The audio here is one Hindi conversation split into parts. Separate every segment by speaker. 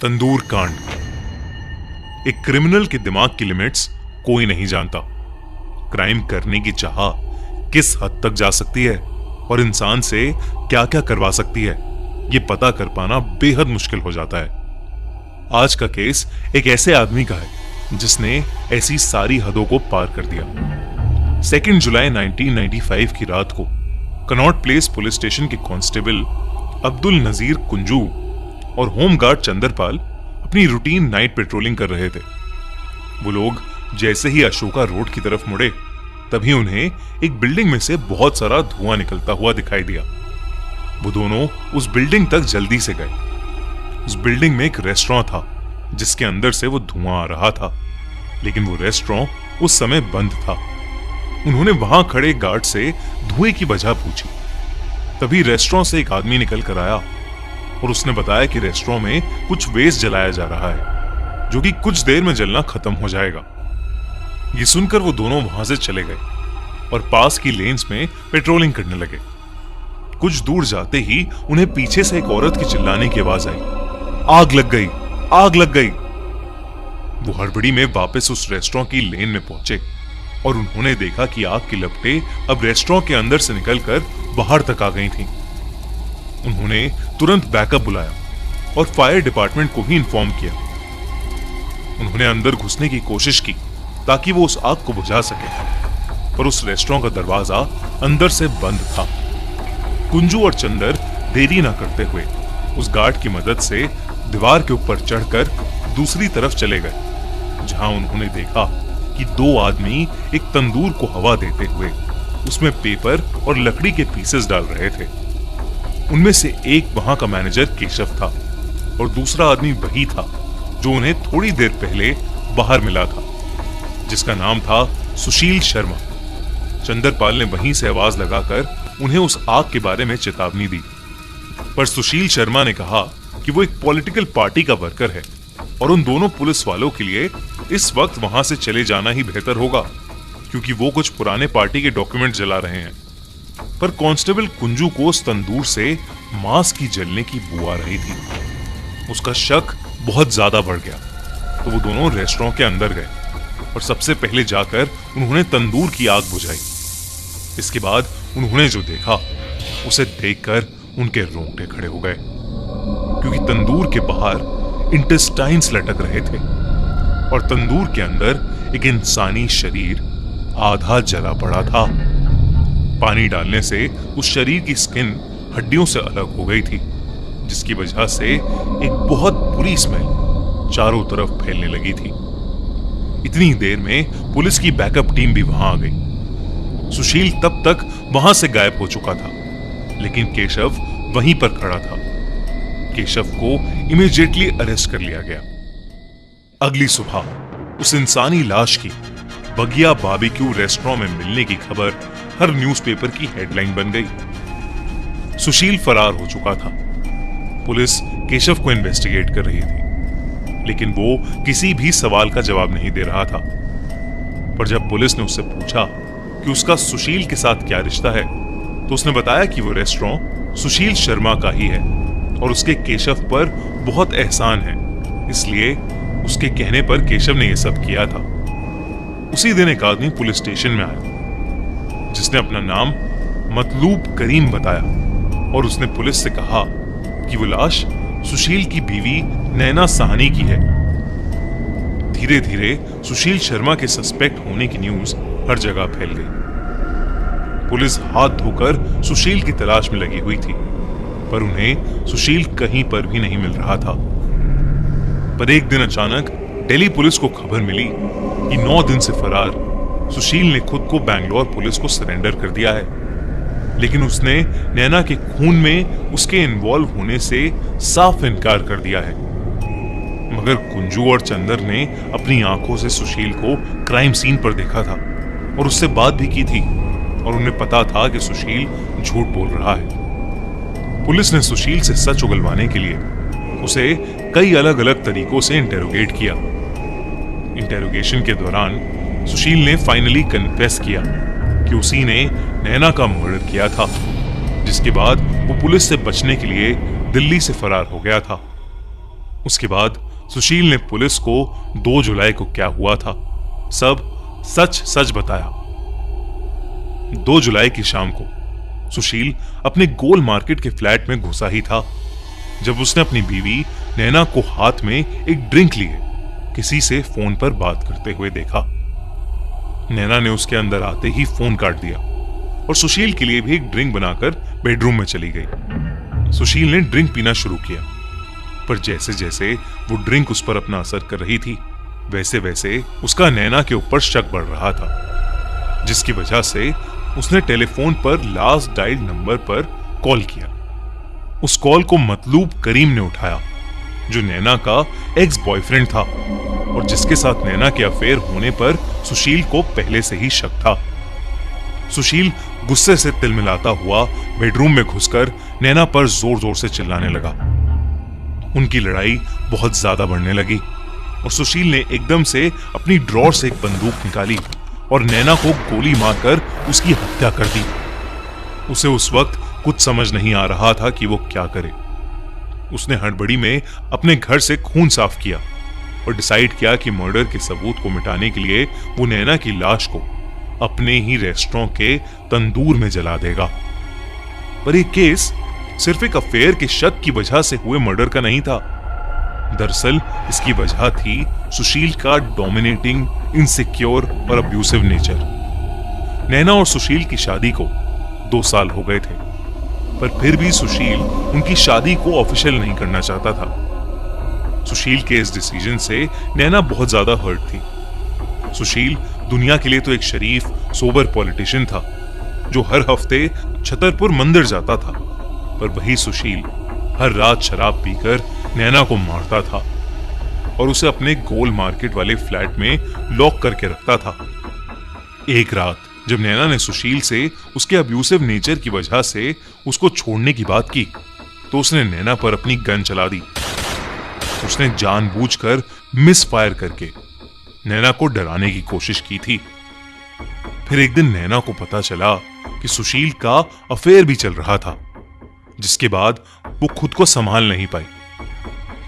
Speaker 1: तंदूर कांड। एक क्रिमिनल के दिमाग की लिमिट्स कोई नहीं जानता। क्राइम करने की चाह किस हद तक जा सकती है और इंसान से क्या क्या करवा सकती है, ये पता कर पाना बेहद मुश्किल हो जाता है। आज का केस एक ऐसे आदमी का है जिसने ऐसी सारी हदों को पार कर दिया। 2 जुलाई 1995 की रात को कनॉट प्लेस पुलिस स्टेशन के कांस्टेबल अब्दुल नजीर कुंजू और होमगार्ड चंद्रपाल अपनी रूटीन नाइट पेट्रोलिंग कर रहे थे। वो लोग जैसे ही अशोका रोड की तरफ मुड़े, तभी उन्हें एक बिल्डिंग में से बहुत सारा धुआं निकलता हुआ दिखाई दिया। वो दोनों उस बिल्डिंग तक जल्दी से गए। उस बिल्डिंग में एक रेस्टोरेंट था जिसके अंदर से वो धुआं आ रहा था, लेकिन वो रेस्टोरेंट उस समय बंद था। उन्होंने वहां खड़े गार्ड से धुएं की वजह पूछी। तभी रेस्टोरेंट से एक आदमी निकल कर आया और उसने बताया कि रेस्टोरेंट में कुछ वेस्ट जलाया जा रहा है जो कि कुछ देर में जलना खत्म हो जाएगा। ये सुनकर वो दोनों वहां से चले गए और पास की लेन्स में पेट्रोलिंग करने लगे। कुछ दूर जाते ही उन्हें पीछे से एक औरत की चिल्लाने की आवाज आई, आग लग गई, आग लग गई। वो हड़बड़ी में वापस उस रेस्टोरेंट की लेन में पहुंचे और उन्होंने देखा कि आग की लपटें अब रेस्टोरेंट के अंदर से निकलकर बाहर तक आ गई थीं। उन्होंने तुरंत बैकअप बुलाया और फायर डिपार्टमेंट को भी इन्फॉर्म किया। उन्होंने अंदर घुसने की कोशिश की ताकि वो उस आग को बुझा सके, पर उस रेस्टोरेंट का दरवाजा अंदर से बंद था। कुंजू और चंदर देरी न करते हुए उस गार्ड की मदद से दीवार के ऊपर चढ़कर दूसरी तरफ चले गए, जहां उन्होंने देखा कि 2 आदमी एक तंदूर को हवा देते हुए उसमें पेपर और लकड़ी के पीसेस डाल रहे थे। उनमें से एक वहां का मैनेजर केशव था और दूसरा आदमी वही था जो उन्हें थोड़ी देर पहले बाहर मिला था, जिसका नाम था सुशील शर्मा। चंद्रपाल ने वहीं से आवाज लगाकर उन्हें उस आग के बारे में चेतावनी दी, पर सुशील शर्मा ने कहा कि वो एक पॉलिटिकल पार्टी का वर्कर है और उन दोनों पुलिस वालों के लिए इस वक्त वहां से चले जाना ही बेहतर होगा, क्योंकि वो कुछ पुराने पार्टी के डॉक्यूमेंट जला रहे हैं। पर कांस्टेबल कुंजू को उस तंदूर से मांस की जलने की बू आ रही थी। उसका शक बहुत ज्यादा बढ़ गया, तो वो दोनों रेस्टोरेंट के अंदर गए और सबसे पहले जाकर उन्होंने तंदूर की आग बुझाई। इसके बाद उन्होंने जो देखा उसे देखकर उनके रोंगटे खड़े हो गए, क्योंकि तंदूर के बाहर इंटेस्टाइन्स लटक रहे थे और तंदूर के अंदर एक इंसानी शरीर आधा जला पड़ा था। पानी डालने से उस शरीर की स्किन हड्डियों से अलग हो गई थी, जिसकी वजह से एक बहुत बुरी स्मेल चारों तरफ फैलने लगी थी। इतनी देर में पुलिस की बैकअप टीम भी वहां आ गई। सुशील तब तक वहां से गायब हो चुका था, लेकिन केशव वहीं पर खड़ा था। केशव को इमीडिएटली अरेस्ट कर लिया गया। अगली सुबह उस इंसानी लाश की बगिया बारबेक्यू रेस्टोरेंट में मिलने की खबर हर न्यूज़पेपर की हेडलाइन बन गई। सुशील फरार हो चुका था। पुलिस केशव को इन्वेस्टिगेट कर रही थी, लेकिन वो किसी भी सवाल का जवाब नहीं दे रहा था। पर जब पुलिस ने उससे पूछा कि उसका सुशील के साथ क्या रिश्ता है, तो उसने बताया कि वो रेस्टोरेंट सुशील शर्मा का ही है और उसके केशव पर बहुत एहसान है, इसलिए उसके कहने पर केशव ने यह सब किया था। उसी दिन एक आदमी पुलिस स्टेशन में आया जिसने अपना नाम मतलूब करीम बताया और उसने पुलिस से कहा कि वो लाश सुशील की बीवी नैना साहनी की है। धीरे धीरे सुशील शर्मा के सस्पेक्ट होने की न्यूज हर जगह फैल गई। पुलिस हाथ धोकर सुशील की तलाश में लगी हुई थी, पर उन्हें सुशील कहीं पर भी नहीं मिल रहा था। पर एक दिन अचानक दिल्ली पुलिस को खबर मिली कि 9 दिन से फरार सुशील ने खुद को बैंगलोर पुलिस को सरेंडर कर दिया है, लेकिन उसने नैना के खून में उसके इन्वॉल्व होने से साफ इनकार कर दिया है। मगर कुंजू और चंदर ने अपनी आंखों से सुशील को क्राइम सीन पर देखा था और उससे बात भी की थी, और उन्हें पता था कि सुशील झूठ बोल रहा है। पुलिस ने सुशील से सच उगलवाने के लिए उसे कई अलग अलग तरीकों से इंटेरोगेट किया। इंटेरोगेशन के दौरान सुशील ने फाइनली कन्फेस किया कि उसी ने नैना का मर्डर किया था, जिसके बाद वो पुलिस से बचने के लिए दिल्ली से फरार हो गया था। उसके बाद सुशील ने पुलिस को 2 जुलाई को क्या हुआ था सब सच सच बताया। 2 जुलाई की शाम को सुशील अपने गोल मार्केट के फ्लैट में घुसा ही था जब उसने अपनी बीवी नैना को हाथ में एक ड्रिंक लिए किसी से फोन पर बात करते हुए देखा। नैना ने उसके अंदर आते ही फोन काट दिया और सुशील के लिए भी एक ड्रिंक बनाकर बेडरूम में चली गई। सुशील ने ड्रिंक पीना शुरू किया, पर जैसे जैसे वो ड्रिंक उस पर अपना असर कर रही थी वैसे वैसे उसका नैना के ऊपर शक बढ़ रहा था, जिसकी वजह से उसने टेलीफोन पर लास्ट डायल नंबर पर कॉल किया। उस कॉल को मतलूब करीम ने उठाया, जो नैना का एक्स बॉयफ्रेंड था और जिसके साथ नैना के अफेयर होने पर सुशील को पहले से ही शक था। सुशील गुस्से से तिलमिलाता हुआ बेडरूम में घुसकर नैना पर जोर जोर से चिल्लाने लगा। उनकी लड़ाई बहुत ज्यादा बढ़ने लगी और सुशील ने एकदम से अपनी ड्रॉर से एक बंदूक निकाली और नैना को गोली मारकर उसकी हत्या कर दी। उसे उस वक्त कुछ समझ नहीं आ रहा था कि वो क्या करे। उसने हड़बड़ी में अपने घर से खून साफ किया और डिसाइड किया कि मर्डर के सबूत को मिटाने के लिए वो नैना की लाश को अपने ही रेस्टोरेंट के तंदूर में जला देगा। पर यह केस सिर्फ एक अफेयर के शक की वजह से हुए मर्डर का नहीं था। दरअसल इसकी वजह थी सुशील का डोमिनेटिंग, इनसिक्योर और अब्यूसिव नेचर। नैना और सुशील की शादी को 2 साल हो गए थे, पर फिर भी सुशील उनकी शादी को ऑफिशियल नहीं करना चाहता था। सुशील के इस डिसीजन से नैना बहुत ज्यादा हर्ट थी। सुशील दुनिया के लिए तो एक शरीफ, सोबर पॉलिटिशियन था जो हर हफ्ते छतरपुर मंदिर जाता था, पर वही सुशील हर रात शराब पीकर नैना को मारता था और उसे अपने गोल मार्केट वाले फ्लैट में लॉक करके रखता था। एक रात जब नैना ने सुशील से उसके अब्यूसिव नेचर की वजह से उसको छोड़ने की बात की तो उसने नैना पर अपनी गन चला दी। उसने जानबूझकर मिस फायर करके नैना को डराने की कोशिश की थी। फिर एक दिन नैना को पता चला कि सुशील का अफेयर भी चल रहा था, जिसके बाद वो खुद को संभाल नहीं पाई।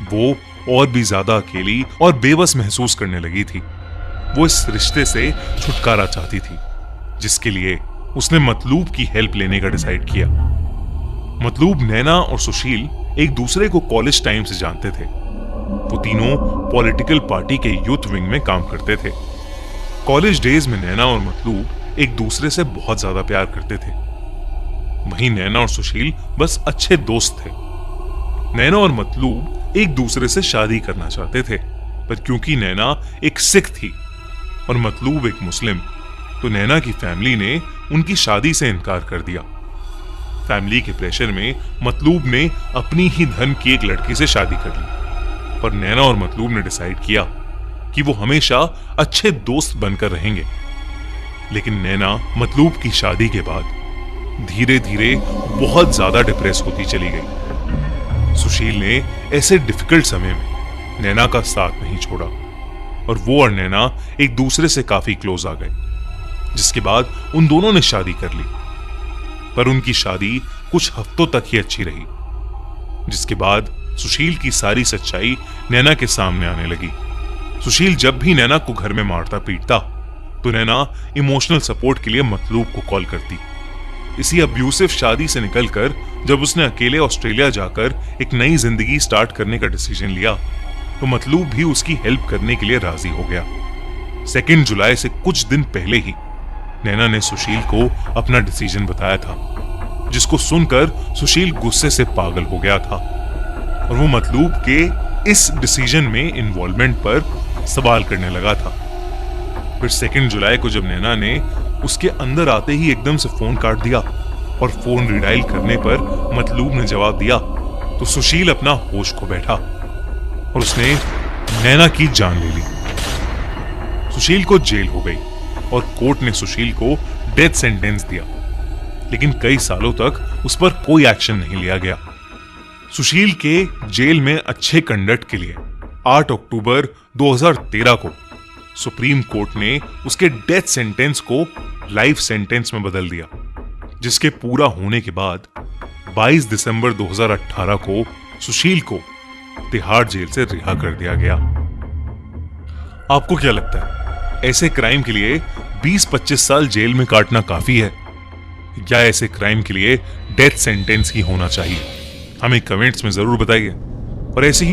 Speaker 1: वो और भी ज्यादा अकेली और बेबस महसूस करने लगी थी। वो इस रिश्ते से छुटकारा चाहती थी, जिसके लिए उसने मतलूब की हेल्प लेने का डिसाइड किया। मतलूब नैना और सुशील एक दूसरे को कॉलेज टाइम से जानते थे। वो तीनों पॉलिटिकल पार्टी के यूथ विंग में काम करते थे। कॉलेज डेज में नैना और मतलूब एक दूसरे से बहुत ज्यादा प्यार करते थे। वहीं नैना और सुशील बस अच्छे दोस्त थे। नैना और मतलूब एक दूसरे से शादी करना चाहते थे, पर क्योंकि नैना एक सिख थी और मतलूब एक मुस्लिम, तो नैना की फैमिली ने उनकी शादी से इनकार कर दिया। फैमिली के प्रेशर में मतलूब ने अपनी ही धन की एक लड़की से शादी कर ली, पर नैना और मतलूब ने डिसाइड किया कि वो हमेशा अच्छे दोस्त बनकर रहेंगे। लेकिन नैना मतलूब की शादी के बाद धीरे धीरे बहुत ज्यादा डिप्रेस होती चली गई। सुशील ने ऐसे डिफिकल्ट समय में नैना का साथ नहीं छोड़ा और वो और नैना एक दूसरे से काफी क्लोज आ गए, जिसके बाद उन दोनों ने शादी कर ली। पर उनकी शादी कुछ हफ्तों तक ही अच्छी रही, जिसके बाद सुशील की सारी सच्चाई नैना के सामने आने लगी। सुशील जब भी नैना को घर में मारता पीटता तो नैना इमोशनल सपोर्ट के लिए मतलूब को कॉल करती। इसी अब्यूसिव शादी से निकलकर जब उसने अकेले ऑस्ट्रेलिया जाकर एक नई जिंदगी स्टार्ट करने का डिसीजन लिया तो मतलूब भी उसकी हेल्प करने के लिए राजी हो गया। 2 जुलाई से कुछ दिन पहले ही नैना ने सुशील को अपना डिसीजन बताया था, जिसको सुनकर सुशील गुस्से से पागल हो गया था और वो मतलूब के इस डिसीजन में इन्वॉल्वमेंट पर सवाल करने लगा था। फिर 2 जुलाई को जब नैना ने उसके अंदर आते ही एकदम से फोन काट दिया और फोन रिडायल करने पर मतलूब ने जवाब दिया तो सुशील अपना होश खो बैठा और उसने नैना की जान ले ली। सुशील को जेल हो गई और कोर्ट ने सुशील को डेथ सेंटेंस दिया, लेकिन कई सालों तक उस पर कोई एक्शन नहीं लिया गया। सुशील के जेल में अच्छे कंडक्ट के लिए 8 अक्टूबर 2013 को सुप्रीम कोर्ट ने उसके डेथ सेंटेंस को लाइफ सेंटेंस में बदल दिया, जिसके पूरा होने के बाद 22 दिसंबर 2018 को सुशील को तिहाड़ जेल से रिहा कर दिया गया। आपको क्या लगता है, ऐसे क्राइम के लिए 20-25 साल जेल में काटना काफी है, या ऐसे क्राइम के लिए डेथ सेंटेंस ही होना चाहिए? हमें कमेंट्स में जरूर बताइए। और ऐसे ही